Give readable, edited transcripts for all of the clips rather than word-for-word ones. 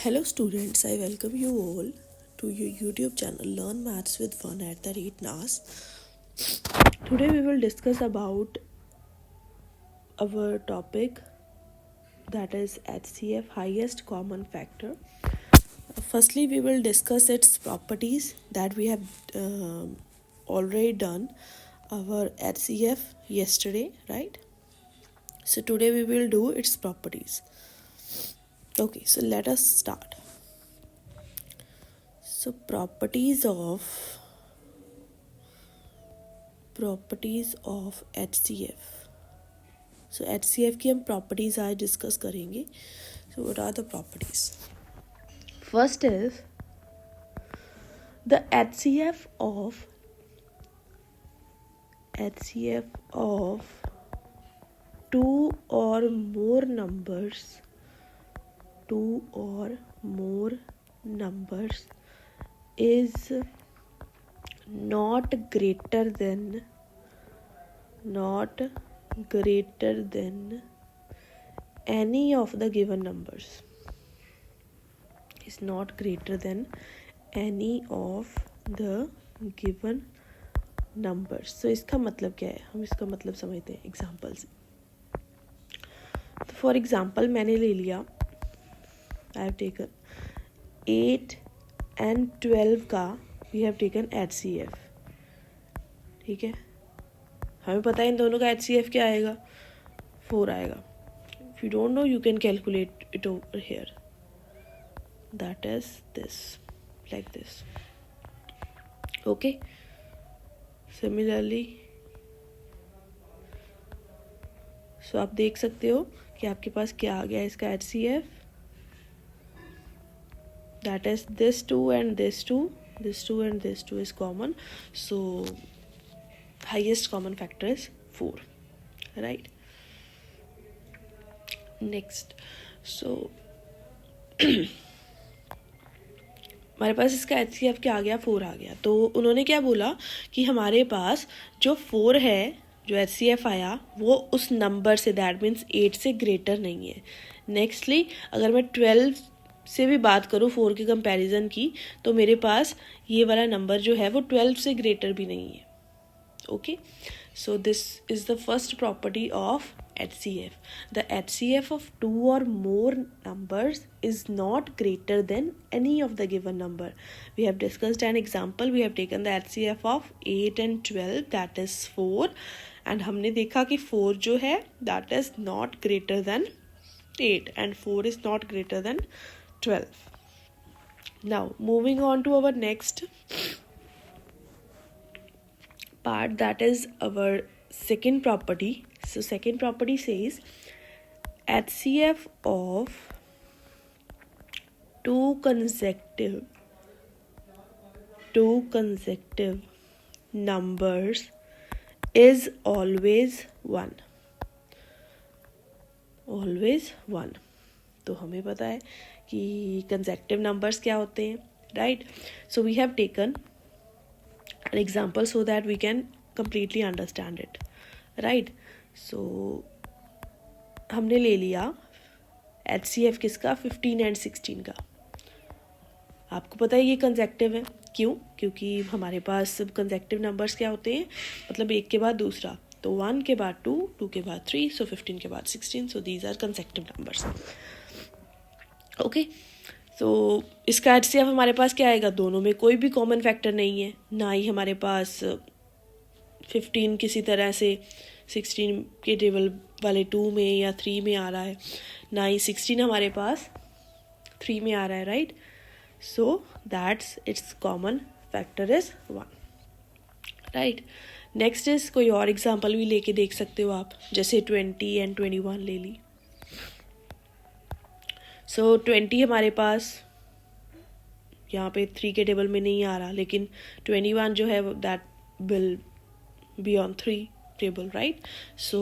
Hello students, I welcome you all to your YouTube channel Learn Maths with Fun at the rate NAS. Today we will discuss about our topic, that is HCF, highest common factor. Firstly, we will discuss its properties that we have already done our HCF yesterday, right? So today we will do its properties. Okay, so let us start. So properties of HCF. So HCF की हम properties आज discuss करेंगे. So what are the properties? First is the HCF of two or more numbers is not greater than any of the given numbers. Is not greater than any of the given numbers. So इसका मतलब क्या है, हम इसका मतलब समझते हैं example से. तो फॉर एग्जाम्पल मैंने ले लिया, आई हैव टेकन 8 and 12 का वी हैव टेकन HCF. ठीक है, हमें पता है इन दोनों का HCF क्या आएगा, 4 आएगा. If you don't know you can calculate it over here. That is this, like this. Okay, similarly, so आप देख सकते हो कि आपके पास क्या आ गया इसका HCF. That is this 2 and this 2 and this 2 is common, so highest common factor is 4, right? Next, so हमारे पास इसका HCF क्या आ गया, 4 आ गया. तो उन्होंने क्या बोला कि हमारे पास जो 4 है, जो HCF आया वो उस नंबर से, दैट मीन्स 8 से ग्रेटर नहीं है. नेक्स्टली अगर मैं 12 से भी बात करूँ 4 के कंपैरिजन की, तो मेरे पास ये वाला नंबर जो है वो 12 से ग्रेटर भी नहीं है. Okay, so this is the first property of HCF. The HCF of two or more numbers is not greater than any of the given number. We have discussed an example. We have taken the HCF of 8 and 12, that is 4, and हमने देखा कि 4 जो है that is not greater than 8 and 4 is not greater than 12. Now moving on to our next part, that is our second property. So second property says HCF of two consecutive numbers is always 1. तो हमें पता है कि consecutive numbers क्या होते हैं, right? So we have taken an example so that we can completely understand it, right? So हमने ले लिया HCF किसका, 15 and 16 का. आपको पता है ये कंसेक्टिव है, क्यों? क्योंकि हमारे पास सब कंसेक्टिव नंबर्स क्या होते हैं, मतलब एक के बाद दूसरा. तो 1 के बाद 2, 2 के बाद 3, सो 15 के बाद 16, so these are consecutive numbers. Okay, तो इसका HCF हमारे पास क्या आएगा, दोनों में कोई भी कॉमन फैक्टर नहीं है. ना ही हमारे पास 15 किसी तरह से 16 के टेबल वाले 2 में या 3 में आ रहा है, ना ही 16 हमारे पास 3 में आ रहा है, right? So that's it's common factor is 1, right? Next is, कोई और एग्जांपल भी लेके देख सकते हो आप, जैसे 20 and 21 ले ली. सो 20 हमारे पास यहाँ पे 3 के टेबल में नहीं आ रहा, लेकिन 21 जो है that will be on 3 table, right? So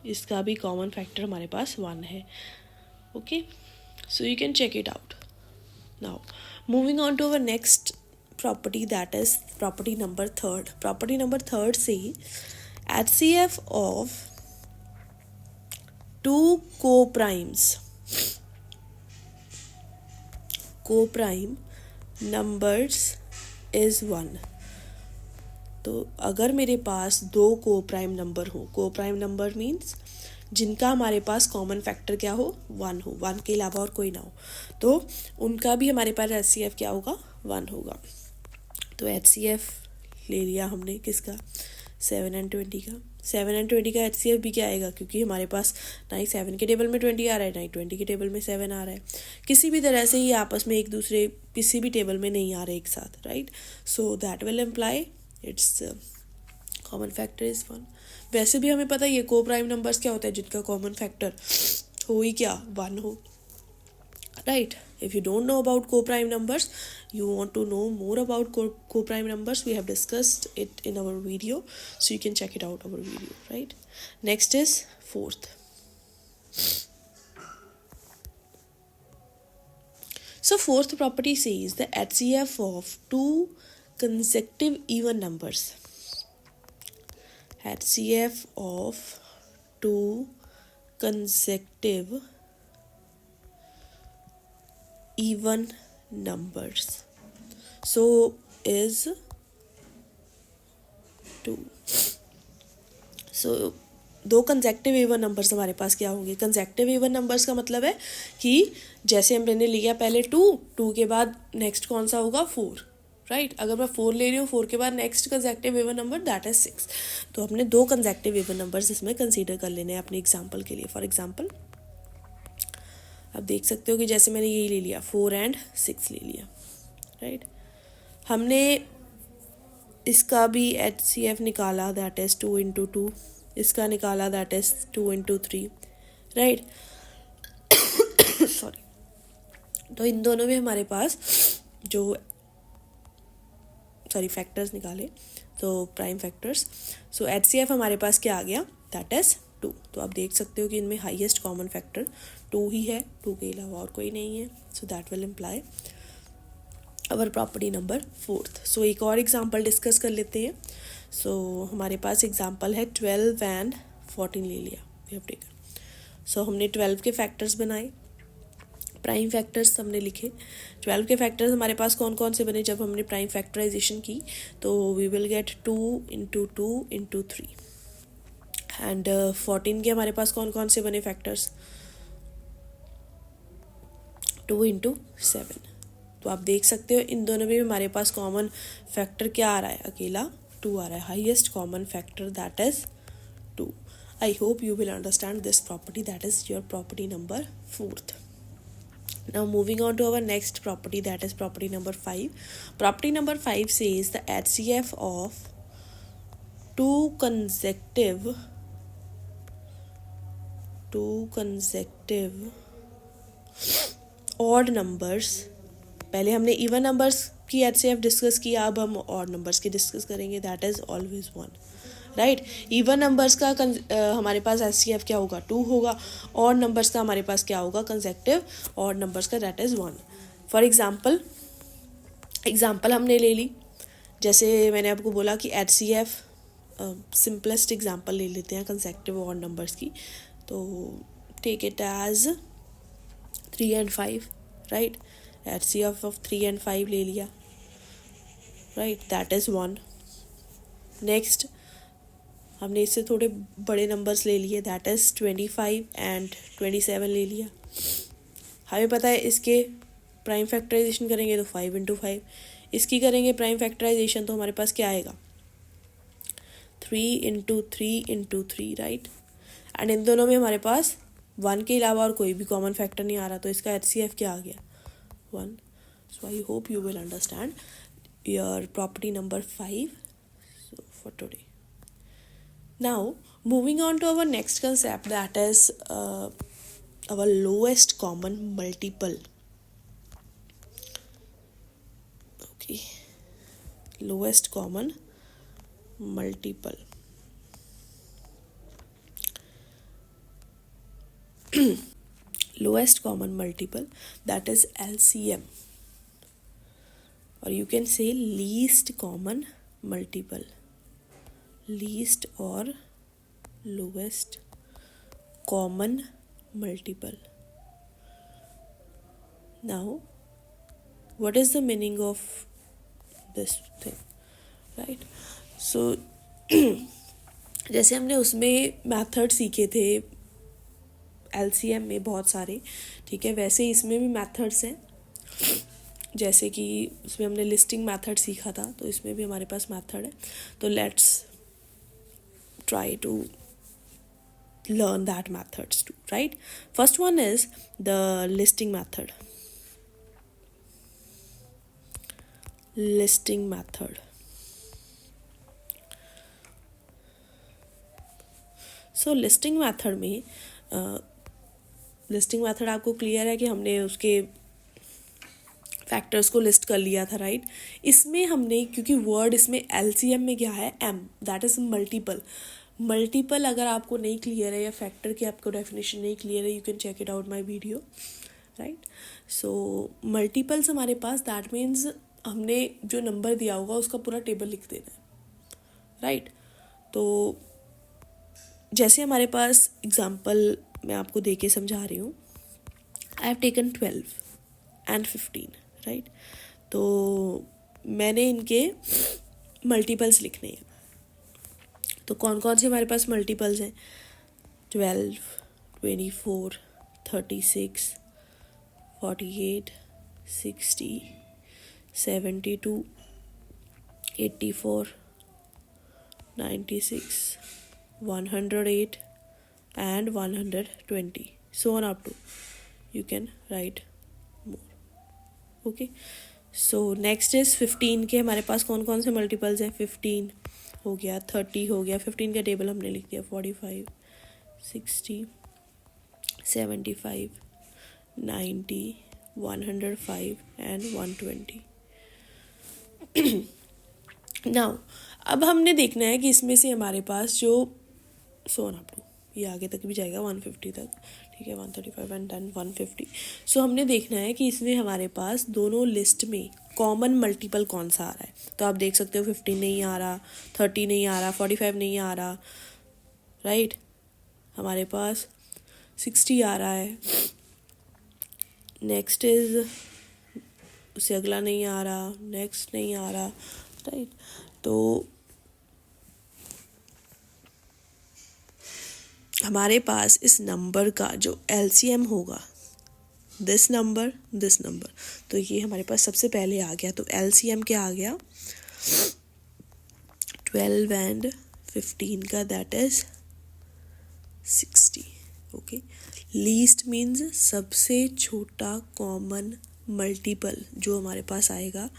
इसका भी कॉमन फैक्टर हमारे पास 1 है. Okay, so you can check it out. Now moving on to our next property, that is property number 3. Property number 3 say HCF of two co-primes co-prime numbers is 1. तो अगर मेरे पास 2 co-prime number हो, co-prime number means जिनका हमारे पास common factor क्या हो, 1 हो, 1 के अलावा और कोई ना हो, तो उनका भी हमारे पास HCF क्या होगा, 1 होगा. तो HCF ले लिया हमने किसका, 7 and 20 का. 7 and 20 का HCF भी क्या आएगा, क्योंकि हमारे पास ना ही 7 के टेबल में 20 आ रहा है, ना ही 20 के टेबल में 7 आ रहा है. किसी भी तरह से ये आपस में एक दूसरे किसी भी टेबल में नहीं आ रहे एक साथ, right. So that will imply it's common factor is 1. वैसे भी हमें पता है ये को प्राइम नंबर्स क्या होता है, जिनका कॉमन फैक्टर हो ही क्या, 1 हो, right. If you don't know about co-prime numbers, you want to know more about co-prime numbers, we have discussed it in our video, so you can check it out our video, right. Next is fourth. So fourth property says the HCF of two consecutive even numbers. HCF of two consecutive even numbers so is 2. so 2 consecutive even numbers हमारे पास क्या होंगे. Consecutive even numbers का मतलब है कि जैसे हमने लिया पहले 2 के बाद नेक्स्ट कौन सा होगा, 4, राइट. अगर मैं 4 ले रही हूँ, 4 के बाद next consecutive even number that is 6. तो हमने 2 कंसेक्टिव इवन नंबर्स इसमें कंसीडर कर लेने हैं अपने एग्जाम्पल के लिए. फॉर एग्जाम्पल आप देख सकते हो कि जैसे मैंने यही ले लिया 4 and 6 ले लिया, राइट. हमने इसका भी HCF निकाला दैट इज 2 into 2, इसका निकाला that is 2 into 3, right. Sorry. तो इन दोनों में हमारे पास जो फैक्टर्स निकाले, तो प्राइम फैक्टर्स. सो HCF हमारे पास क्या आ गया, दैट इज 2. तो आप देख सकते हो कि इनमें हाईएस्ट कॉमन फैक्टर 2 ही है, 2 के अलावा और कोई नहीं है. So that will imply our property number 4th. सो एक और एग्जांपल डिस्कस कर लेते हैं. सो हमारे पास एग्जांपल है 12 and 14 ले लिया, वी हैव टेकन. सो हमने 12 के फैक्टर्स बनाए, प्राइम फैक्टर्स हमने लिखे. 12 के फैक्टर्स हमारे पास कौन कौन से बने जब हमने प्राइम फैक्टराइजेशन की, तो we will get 2 into 2 into 3. And 14 के हमारे पास कौन कौन से बने फैक्टर्स, 2 into 7. तो आप देख सकते हो इन दोनों में भी हमारे पास कॉमन फैक्टर क्या आ रहा है, अकेला 2 आ रहा है. Highest common factor that is 2. I hope you will understand this property, that is your property number 4th. Now moving on to our next property, that is property number 5. Property number 5 says the HCF of two consecutive odd numbers. पहले हमने even numbers की HCF discuss किया, अब हम odd numbers की discuss करेंगे. That is always 1, right. Even numbers का हमारे पास HCF क्या होगा, 2 होगा. ऑड नंबर्स का हमारे पास क्या होगा, कंसेक्टिव ऑड नंबर्स का दैट इज 1. फॉर एग्जाम्पल हमने ले ली, जैसे मैंने आपको बोला कि HCF सिंपलेस्ट एग्जाम्पल ले लेते हैं कंसेक्टिव ऑड नंबर्स की. तो take it as 3 and 5, right. HCF of 3 and 5 ले लिया, राइट, दैट इज 1. नेक्स्ट हमने इससे थोड़े बड़े नंबर्स ले लिए, दैट इज 25 and 27 ले लिया. हमें पता है इसके प्राइम फैक्टराइजेशन करेंगे तो 5 into 5, इसकी करेंगे प्राइम फैक्टराइजेशन तो हमारे पास क्या आएगा, 3 into 3 into 3, right. And in दोनों में हमारे पास 1 के अलावा और कोई भी कॉमन फैक्टर नहीं आ रहा, तो इसका HCF क्या आ गया, 1. So I hope you will understand your property number 5 for today. Now moving on to our next concept, that is our lowest common multiple. Okay, lowest common multiple. Lowest common multiple, that is LCM, or you can say least common multiple. Least or lowest common multiple. Now what is the meaning of this thing, right? So जैसे हमने उसमें method सीखे थे LCM में बहुत सारे, ठीक है, वैसे इसमें भी मेथड्स हैं. जैसे कि उसमें हमने लिस्टिंग मेथड सीखा था, तो इसमें भी हमारे पास मेथड है. तो let's try to learn that methods too, right? First one is the listing method. Listing method. So listing method में लिस्टिंग मेथड आपको क्लियर है कि हमने उसके फैक्टर्स को लिस्ट कर लिया था, राइट? इसमें हमने, क्योंकि वर्ड इसमें LCM में क्या है, M, that is multiple. Multiple अगर आपको नहीं क्लियर है या फैक्टर की आपको डेफिनेशन नहीं क्लियर है, you can check it out my video, right? So multiples हमारे पास, दैट मीन्स हमने जो नंबर दिया होगा उसका पूरा टेबल लिख देना है, राइट? तो जैसे हमारे पास एग्जांपल मैं आपको दे के समझा रही हूँ. I have taken 12 and 15, right? तो मैंने इनके मल्टीपल्स लिखने हैं. तो कौन कौन से हमारे पास मल्टीपल्स हैं? 12, 24, 36, 48, 60, 72, 84, 96, 108 and 120, so on up to you can write more. Okay, so next is 15 के हमारे पास कौन कौन से मल्टीपल्स हैं? 15 हो गया, 30 हो गया, 15 का टेबल हमने लिख दिया. 45, 60, 75, 90, 105 and 120. नाउ अब हमने देखना है कि इसमें से हमारे पास जो सोन अप टू, ये आगे तक भी जाएगा 150 तक, ठीक है, 135 एंड देन 150. सो हमने देखना है कि इसमें हमारे पास दोनों लिस्ट में कॉमन मल्टीपल कौन सा आ रहा है. तो आप देख सकते हो 15 नहीं आ रहा, 30 नहीं आ रहा, 45 नहीं आ रहा, राइट? हमारे पास 60 आ रहा है. नेक्स्ट इज, उससे अगला नहीं आ रहा, नेक्स्ट नहीं आ रहा, राइट? तो हमारे पास इस नंबर का जो LCM होगा, दिस नंबर, तो ये हमारे पास सबसे पहले आ गया. तो LCM क्या आ गया? 12 and 15 का, that is 60. Okay, least means सबसे छोटा कॉमन मल्टीपल जो हमारे पास आएगा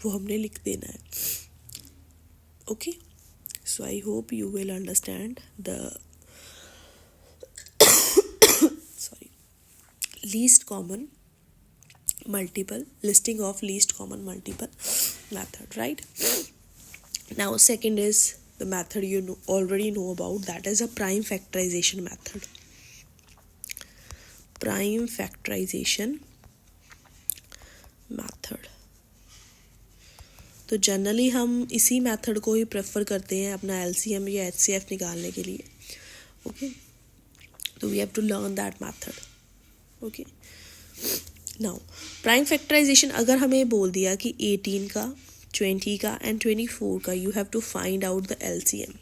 वो हमने लिख देना है. Okay, so I hope you will understand the least common multiple, listing of least common multiple method, right? Now second is the method you already know about, that is a prime factorization method. Prime factorization method. तो generally हम इसी method को ही prefer करते हैं अपना LCM या HCF निकालने के लिए. ओके, तो we have to learn that method. Okay, now prime factorization अगर हमें बोल दिया कि 18 का, 20 का एंड 24 का you have to find out the LCM,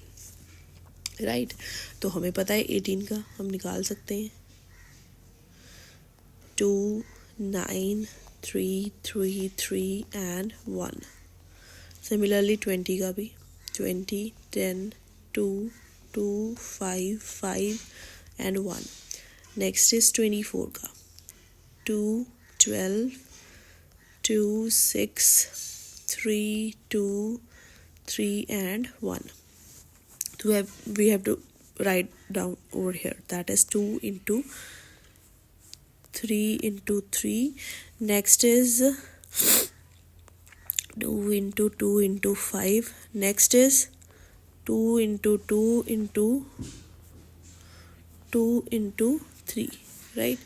right? तो हमें पता है 18 का हम निकाल सकते हैं 2, 9, 3, 3, 3 एंड 1. सिमिलरली 20 का भी 20, 10, 2, 2, 5, 5 एंड 1. नेक्स्ट इज 24 का 2, 12, 2, 6, 3, 2, 3 and 1. So we have to write down over here, that is 2 into 3 into 3. Next is 2 into 2 into 5. Next is 2 into 2 into 2 into 3, right?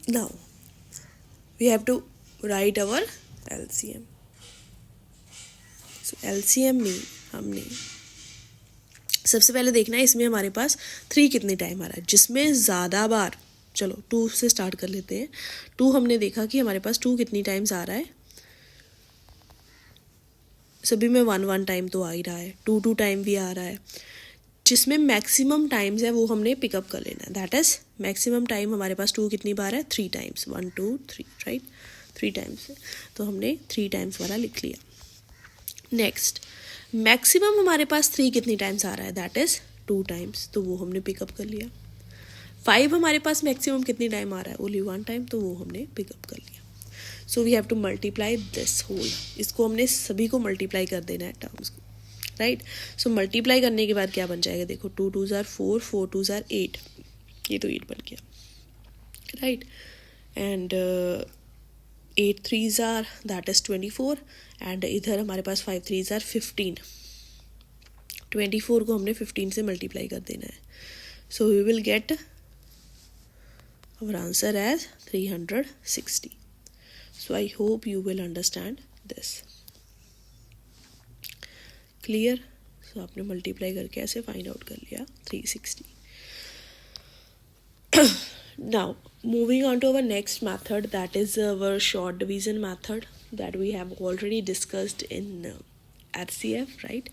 Now we have to write our LCM. So LCM में हमने सबसे पहले देखना है इसमें हमारे पास 3 कितने time आ रहा है, जिसमें ज़्यादा बार चलो 2 से स्टार्ट कर लेते हैं। 2 हमने देखा कि हमारे पास 2 कितनी टाइम्स आ रहा है, सभी में 1 टाइम तो आ ही रहा है, 2 टाइम भी आ रहा है। जिसमें मैक्सिमम टाइम्स है वो हमने पिकअप कर लेना है, दैट इज मैक्सिमम टाइम हमारे पास 2 कितनी बार है, 3 टाइम्स, 1 2 3, राइट, 3 टाइम्स है, तो हमने 3 टाइम्स वाला लिख लिया। नेक्स्ट मैक्सिमम हमारे पास 3 कितनी टाइम्स आ रहा है, दैट इज 2 टाइम्स, तो वो हमने पिकअप कर लिया। 5 हमारे पास मैक्सिमम कितनी टाइम आ रहा है, ओनली 1 टाइम, तो वो हमने पिकअप कर लिया। So we have to multiply this whole, इसको हमने सभी को मल्टीप्लाई कर देना है टर्म्स को, राइट। सो मल्टीप्लाई करने के बाद क्या बन जाएगा, देखो 2 2 ज़ार 4, 4 2 ज़ार 8, ये तो 8 बन गया, राइट। एंड 8 3 ज़ार दैट इज 24, एंड इधर हमारे पास 5 3 ज़ार 15, 24 को हमने 15 से मल्टीप्लाई कर देना है। So we will get our answer as 360. So I hope you will understand this. Clear? So आपने मल्टीप्लाई करके ऐसे फाइंड आउट कर लिया 360. Now moving on to our next method, that is our short division method that we have already discussed in RCF, right?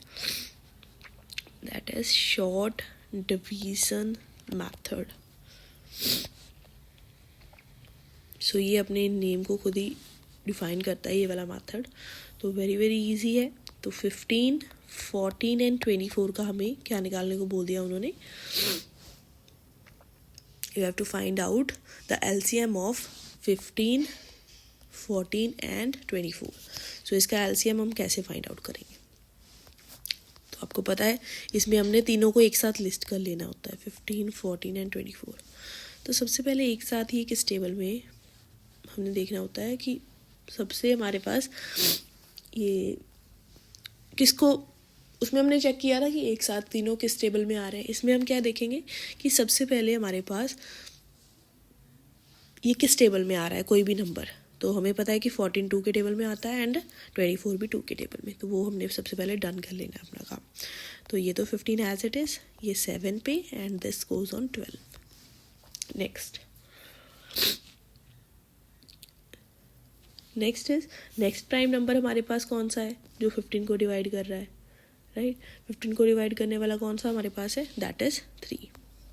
That is short division method. सो ये अपने name को खुद ही define करता है ये वाला मेथड, तो वेरी वेरी इजी है। तो 15 14 एंड 24 का हमें क्या निकालने को बोल दिया उन्होंने, you have to find out the LCM of 15 14 and 24। So इसका एलसीएम हम कैसे फाइंड आउट करेंगे, तो आपको पता है इसमें हमने तीनों को एक साथ लिस्ट कर लेना होता है, 15 14 एंड 24। तो सबसे पहले एक साथ ही किस टेबल में हमने देखना होता है कि सबसे हमारे पास ये किसको, उसमें हमने चेक किया था कि एक साथ तीनों किस टेबल में आ रहे हैं। इसमें हम क्या देखेंगे कि सबसे पहले हमारे पास ये किस टेबल में आ रहा है कोई भी नंबर, तो हमें पता है कि 14 2 के टेबल में आता है एंड 24 भी 2 के टेबल में, तो वो हमने सबसे पहले डन कर लेना है अपना काम। तो ये तो 15 एज इट इज़, ये 7 पे, and this goes on 12। Next prime number हमारे पास कौन सा है जो 15 को डिवाइड कर रहा है, राइट। 15 को डिवाइड करने वाला कौन सा हमारे पास है, दैट इज़ 3,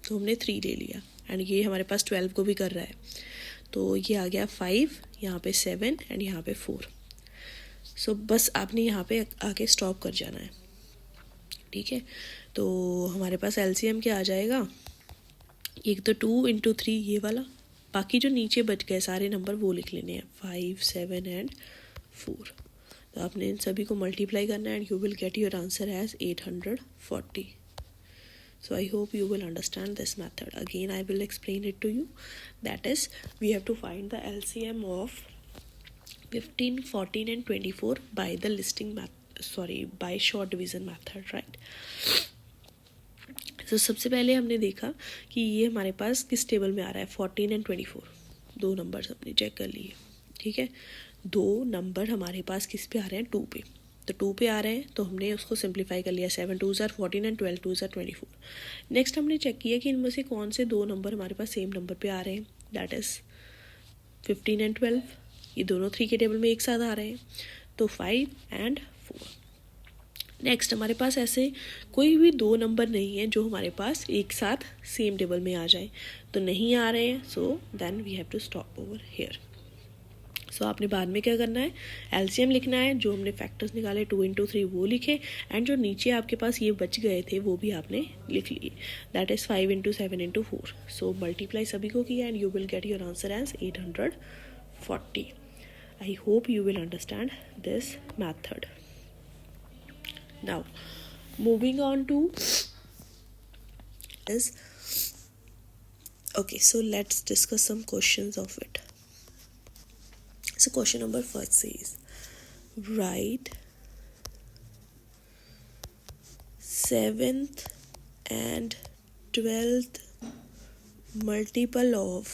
तो हमने 3 ले लिया। एंड ये हमारे पास 12 को भी कर रहा है, तो ये आ गया 5, यहाँ पे 7 एंड यहाँ पे 4। सो बस आपने यहाँ पे आके स्टॉप कर जाना है, ठीक है। तो हमारे पास एलसीएम क्या आ जाएगा, एक तो 2 इंटू 3 ये वाला, बाकी जो नीचे बच गए सारे नंबर वो लिख लेने हैं, 5 7 एंड 4। तो आपने इन सभी को मल्टीप्लाई करना है and you will get your answer as 840। So I hope you will understand this method. Again, I will explain it to you. That is, we have to find the LCM of 15, 14 and 24 by the listing by short division method, right? So सबसे पहले हमने देखा कि ये हमारे पास किस table में आ रहा है, 14 एंड 24, दो नंबर हमने चेक कर लिए, ठीक है। दो नंबर हमारे पास किस पे आ रहे हैं, 2 पे, तो 2 पे आ रहे हैं तो हमने उसको सिंप्लीफाई कर लिया, 7 2 ज़ार 14 एंड 12 2 ज़ार 24। नेक्स्ट हमने चेक किया कि इनमें से कौन से दो नंबर हमारे पास सेम नंबर पे आ रहे हैं, दैट इज़ 15 एंड 12, ये दोनों 3 के टेबल में एक साथ आ रहे हैं, तो 5 एंड 4। नेक्स्ट हमारे पास ऐसे कोई भी दो नंबर नहीं है जो हमारे पास एक साथ सेम टेबल में आ जाए, तो नहीं आ रहे हैं, so then we have to stop over here. So आपने बाद में क्या करना है, एलसीएम लिखना है, जो हमने फैक्टर्स निकाले 2 इंटू 3 वो लिखे, एंड जो नीचे आपके पास ये बच गए थे वो भी आपने लिख लिए, that is 5 into 7 into 4। So multiply सभी को किया and you will get your answer as 840। I hope you will understand this method. Now, moving on to is, okay, so let's discuss some questions of it. So question number first says, write 7th and 12th multiple of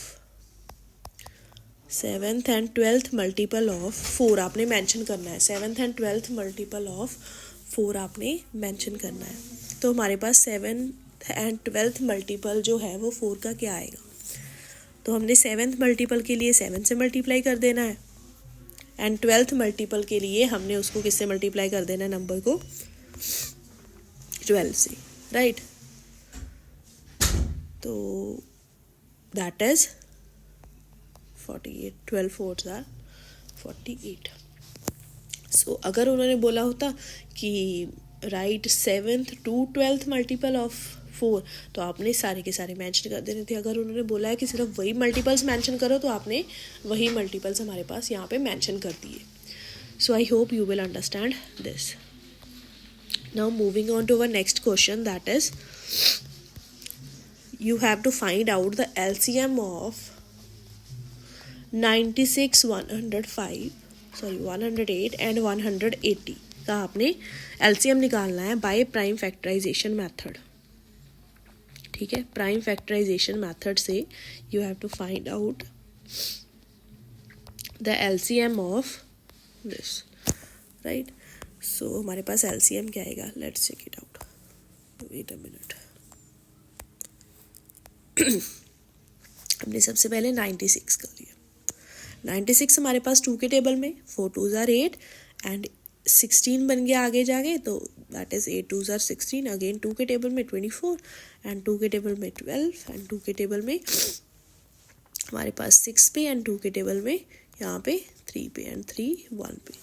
7th and 12th multiple of 4 आपने mention करना है, 7th and 12th multiple of 4 आपने mention करना है। तो हमारे पास 7th and 12th multiple जो है वो 4 का क्या आएगा, तो हमने 7th मल्टीपल के लिए 7 से मल्टीप्लाई कर देना है, एंड 12th मल्टीपल के लिए हमने उसको किससे मल्टीप्लाई कर देना है, नंबर को 12 से, राइट। तो दैट इज 48, 12 4s are 48। सो अगर उन्होंने बोला होता कि right 7th to 12th multiple of 4, तो आपने सारे के सारे मेंशन कर देने थे। अगर उन्होंने बोला है कि सिर्फ वही मल्टीपल्स मेंशन करो, तो आपने वही मल्टीपल्स हमारे पास यहाँ पे मेंशन कर दिए। So I hope you will understand this. Now moving on to our next question, that is you have to find out the LCM of 96, 108 and 180 का आपने LCM निकालना है बाय प्राइम फैक्टराइजेशन मेथड। ठीक है, prime factorization method से you have to find out the LCM of this, right. So हमारे पास LCM क्या आएगा, let's check it out, wait a minute. हमने सबसे पहले 96 कर लिया। 96 हमारे पास 2 के टेबल में, 4 2s are 8 एंड 16 बन गया आगे जाके, तो that is 8 2s are 16। Again 2 के टेबल में 24 एंड 2 के टेबल में 12 एंड 2 के टेबल में हमारे पास 6 पे एंड 2 के टेबल में यहाँ पे 3 पे एंड 3 1 पे।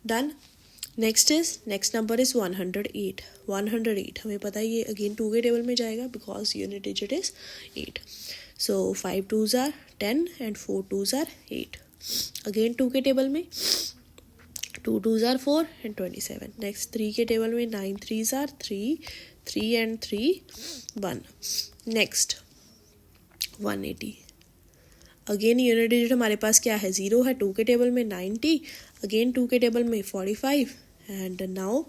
डन। Next number is 108। 108 हमें पता है ये अगेन 2 के टेबल में जाएगा because unit digit is 8। So 5 2s are 10 and 4 2s are 8। Again 2 के टेबल में 2 2s are 4 एंड 27। नेक्स्ट 3 के टेबल में 9 3s are 3 3 and 3 1। Next 180। Again unit digit हमारे पास क्या है, 0 है। 2 के टेबल में 90, अगेन 2 के टेबल में 45 एंड नाउ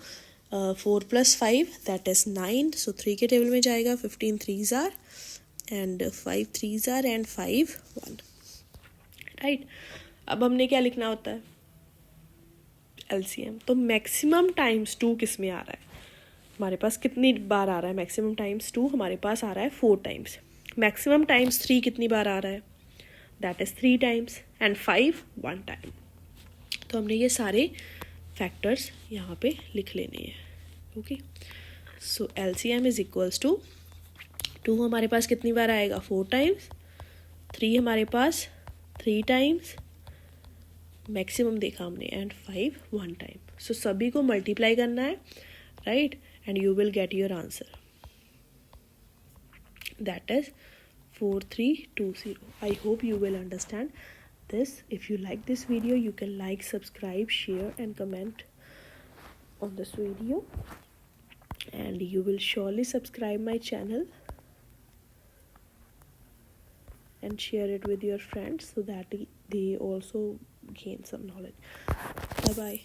4 + 5 दैट इज 9। सो 3 के टेबल में जाएगा 15 3s are and 5 3s are and 5 1, right. अब हमने क्या लिखना होता है, LCM। तो मैक्सिमम टाइम्स 2 किस में आ रहा है, हमारे पास कितनी बार आ रहा है, मैक्सिमम टाइम्स 2 हमारे पास आ रहा है 4 टाइम्स। मैक्सिमम टाइम्स 3 कितनी बार आ रहा है, that is 3 times and 5 1 time. तो हमने ये सारे फैक्टर्स यहाँ पे लिख लेने हैं। Okay, so LCM is equals to 2 हमारे पास कितनी बार आएगा, 4 टाइम्स। 3 हमारे पास 3 टाइम्स, मैक्सिमम देखा हमने, एंड 5 1 टाइम। सो सभी को मल्टीप्लाई करना है, right, and you will get your answer, that is 4320। I hope you will understand this. If you like this video, you can like, subscribe, share and comment on this video, and you will surely subscribe my channel and share it with your friends so that they also gain some knowledge. Bye bye.